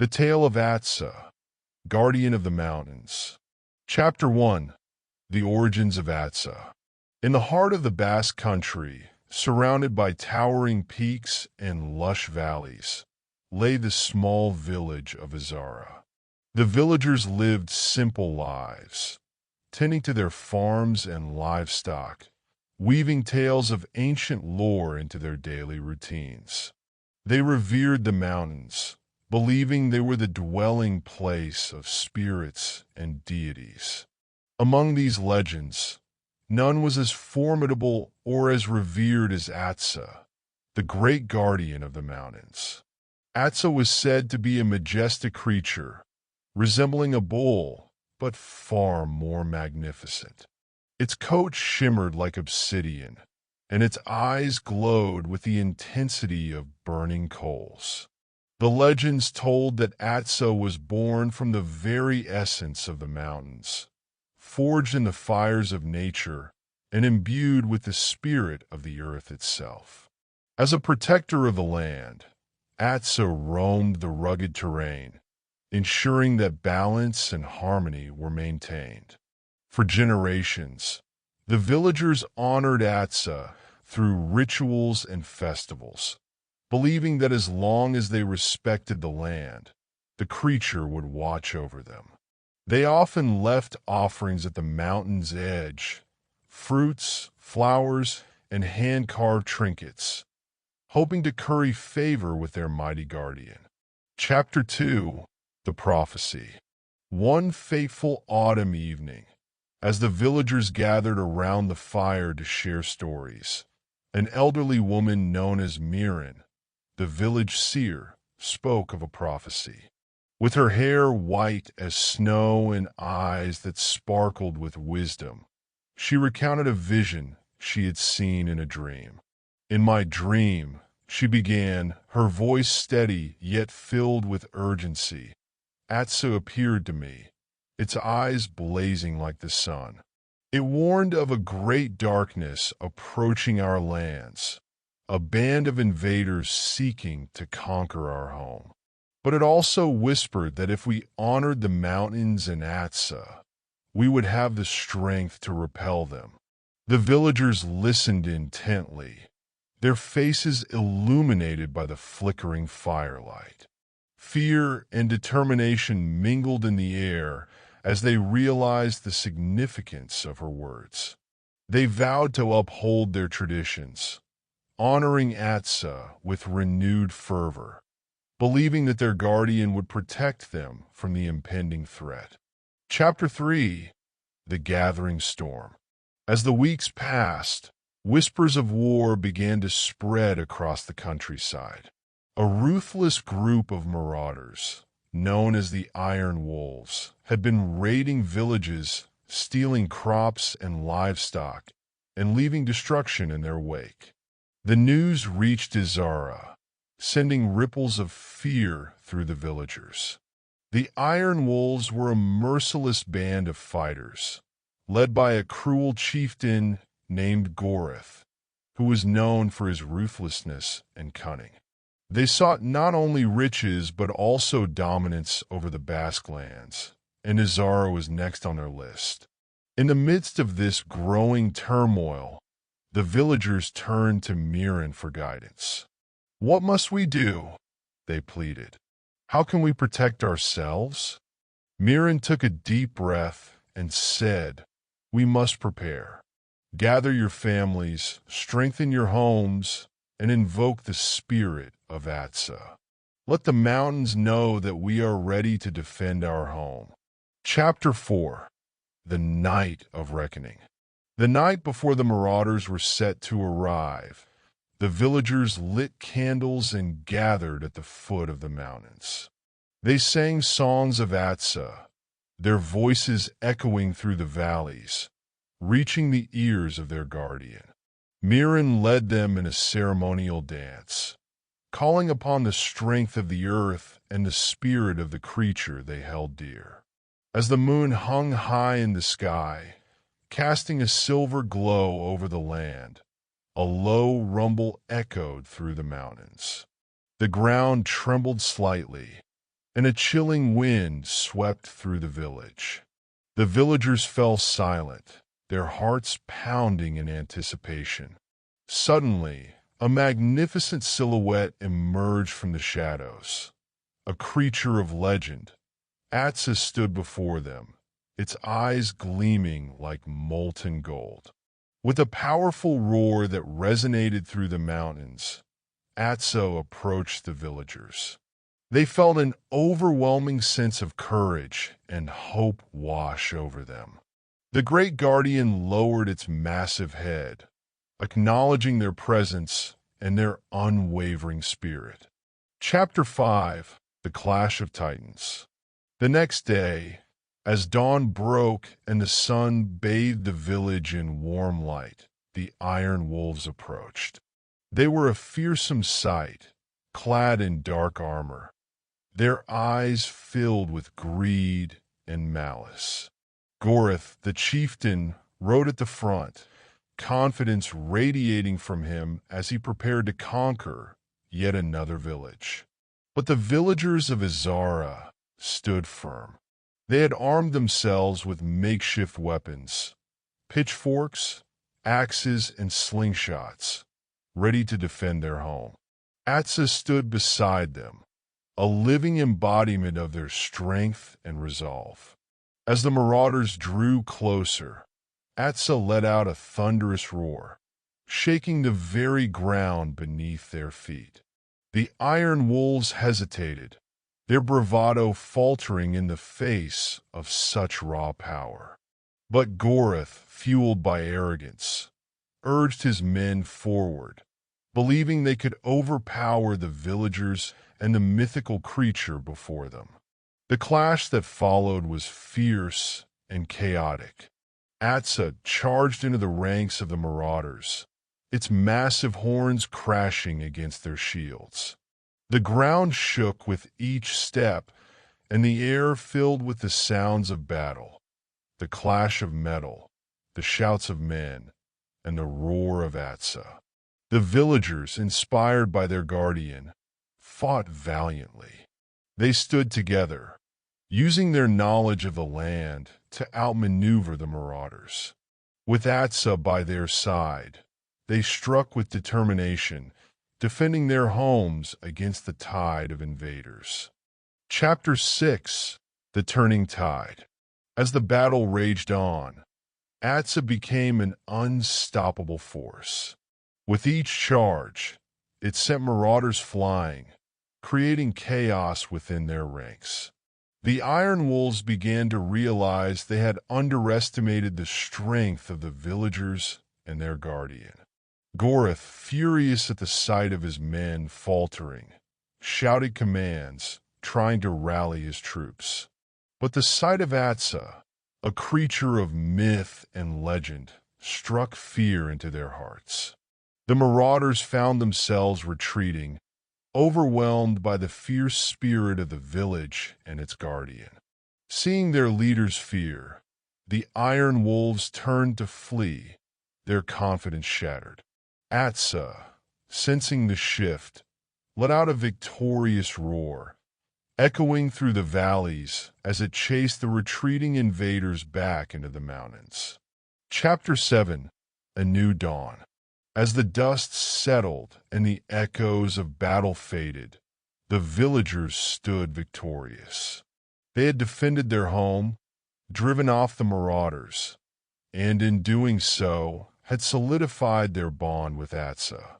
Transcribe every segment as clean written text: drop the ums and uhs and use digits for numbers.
The Tale of Aatxe, Guardian of the Mountains. Chapter 1. The Origins of Aatxe. In the heart of the Basque country, surrounded by towering peaks and lush valleys, lay the small village of Izara. The villagers lived simple lives, tending to their farms and livestock, weaving tales of ancient lore into their daily routines. They revered the mountains, believing they were the dwelling place of spirits and deities. Among these legends, none was as formidable or as revered as Aatxe, the great guardian of the mountains. Aatxe was said to be a majestic creature, resembling a bull, but far more magnificent. Its coat shimmered like obsidian, and its eyes glowed with the intensity of burning coals. The legends told that Aatxe was born from the very essence of the mountains, forged in the fires of nature and imbued with the spirit of the earth itself. As a protector of the land, Aatxe roamed the rugged terrain, ensuring that balance and harmony were maintained. For generations, the villagers honored Aatxe through rituals and festivals, believing that as long as they respected the land, the creature would watch over them. They often left offerings at the mountain's edge, fruits, flowers, and hand-carved trinkets, hoping to curry favor with their mighty guardian. Chapter 2. The Prophecy. One fateful autumn evening, as the villagers gathered around the fire to share stories, an elderly woman known as Miren, the village seer, spoke of a prophecy. With her hair white as snow and eyes that sparkled with wisdom, she recounted a vision she had seen in a dream. "In my dream," she began, her voice steady yet filled with urgency, "Aatxe appeared to me, its eyes blazing like the sun. It warned of a great darkness approaching our lands, a band of invaders seeking to conquer our home. But it also whispered that if we honored the mountains and Aatxe, we would have the strength to repel them." The villagers listened intently, their faces illuminated by the flickering firelight. Fear and determination mingled in the air as they realized the significance of her words. They vowed to uphold their traditions, honoring Aatxe with renewed fervor, believing that their guardian would protect them from the impending threat. Chapter 3. The Gathering Storm. As the weeks passed, whispers of war began to spread across the countryside. A ruthless group of marauders, known as the Iron Wolves, had been raiding villages, stealing crops and livestock, and leaving destruction in their wake. The news reached Izara, sending ripples of fear through the villagers. The Iron Wolves were a merciless band of fighters, led by a cruel chieftain named Gorith, who was known for his ruthlessness and cunning. They sought not only riches but also dominance over the Basque lands, and Izara was next on their list. In the midst of this growing turmoil, the villagers turned to Miren for guidance. "What must we do?" they pleaded. "How can we protect ourselves?" Miren took a deep breath and said, "We must prepare. Gather your families, strengthen your homes, and invoke the spirit of Aatxe. Let the mountains know that we are ready to defend our home." Chapter 4. The Night of Reckoning. The night before the marauders were set to arrive, the villagers lit candles and gathered at the foot of the mountains. They sang songs of Aatxe, their voices echoing through the valleys, reaching the ears of their guardian. Miren led them in a ceremonial dance, calling upon the strength of the earth and the spirit of the creature they held dear. As the moon hung high in the sky, casting a silver glow over the land, a low rumble echoed through the mountains. The ground trembled slightly, and a chilling wind swept through the village. The villagers fell silent, their hearts pounding in anticipation. Suddenly, a magnificent silhouette emerged from the shadows. A creature of legend, Aatxe stood before them, its eyes gleaming like molten gold. With a powerful roar that resonated through the mountains, Aatxe approached the villagers. They felt an overwhelming sense of courage and hope wash over them. The great guardian lowered its massive head, acknowledging their presence and their unwavering spirit. Chapter 5: The Clash of Titans. The next day, as dawn broke and the sun bathed the village in warm light, the Iron Wolves approached. They were a fearsome sight, clad in dark armor, their eyes filled with greed and malice. Gorith, the chieftain, rode at the front, confidence radiating from him as he prepared to conquer yet another village. But the villagers of Izara stood firm. They had armed themselves with makeshift weapons, pitchforks, axes, and slingshots, ready to defend their home. Aatxe stood beside them, a living embodiment of their strength and resolve. As the marauders drew closer, Aatxe let out a thunderous roar, shaking the very ground beneath their feet. The Iron Wolves hesitated, their bravado faltering in the face of such raw power. But Gorith, fueled by arrogance, urged his men forward, believing they could overpower the villagers and the mythical creature before them. The clash that followed was fierce and chaotic. Aatxe charged into the ranks of the marauders, its massive horns crashing against their shields. The ground shook with each step, and the air filled with the sounds of battle, the clash of metal, the shouts of men, and the roar of Aatxe. The villagers, inspired by their guardian, fought valiantly. They stood together, using their knowledge of the land to outmaneuver the marauders. With Aatxe by their side, they struck with determination, defending their homes against the tide of invaders. Chapter 6: The Turning Tide. As the battle raged on, Aatxe became an unstoppable force. With each charge, it sent marauders flying, creating chaos within their ranks. The Iron Wolves began to realize they had underestimated the strength of the villagers and their guardian. Gorith, furious at the sight of his men faltering, shouted commands, trying to rally his troops. But the sight of Aatxe, a creature of myth and legend, struck fear into their hearts. The marauders found themselves retreating, overwhelmed by the fierce spirit of the village and its guardian. Seeing their leader's fear, the Iron Wolves turned to flee, their confidence shattered. Aatxe, sensing the shift, let out a victorious roar, echoing through the valleys as it chased the retreating invaders back into the mountains. Chapter 7: A New Dawn. As the dust settled and the echoes of battle faded, the villagers stood victorious. They had defended their home, driven off the marauders, and in doing so, had solidified their bond with Aatxe.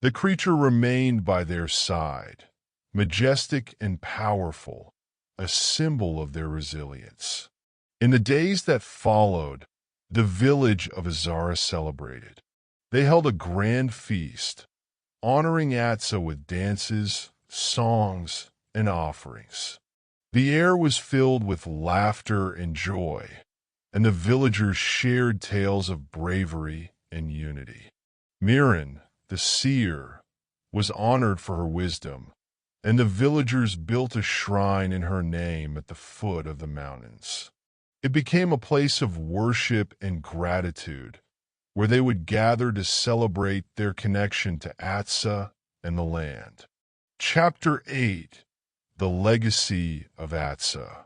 The creature remained by their side, majestic and powerful, a symbol of their resilience. In the days that followed, the village of Izara celebrated. They held a grand feast, honoring Aatxe with dances, songs, and offerings. The air was filled with laughter and joy, and the villagers shared tales of bravery and unity. Miren, the seer, was honored for her wisdom, and the villagers built a shrine in her name at the foot of the mountains. It became a place of worship and gratitude, where they would gather to celebrate their connection to Aatxe and the land. Chapter 8: the legacy of Aatxe.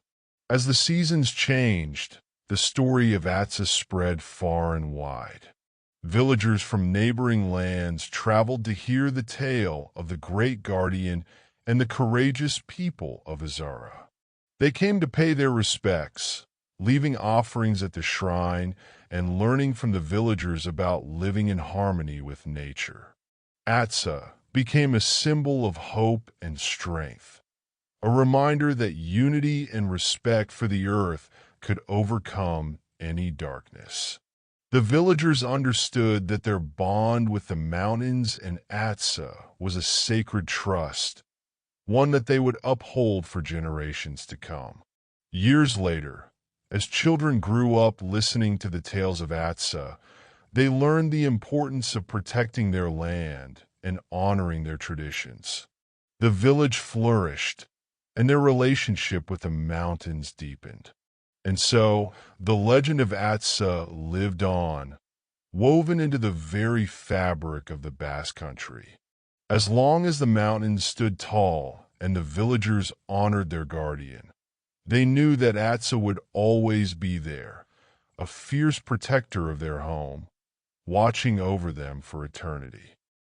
As the seasons changed, the story of Aatxe spread far and wide. Villagers from neighboring lands traveled to hear the tale of the great guardian and the courageous people of Izara. They came to pay their respects, leaving offerings at the shrine and learning from the villagers about living in harmony with nature. Aatxe became a symbol of hope and strength, a reminder that unity and respect for the earth could overcome any darkness. The villagers understood that their bond with the mountains and Aatxe was a sacred trust, one that they would uphold for generations to come. Years later, as children grew up listening to the tales of Aatxe, they learned the importance of protecting their land and honoring their traditions. The village flourished, and their relationship with the mountains deepened. And so, the legend of Aatxe lived on, woven into the very fabric of the Basque country. As long as the mountains stood tall and the villagers honored their guardian, they knew that Aatxe would always be there, a fierce protector of their home, watching over them for eternity.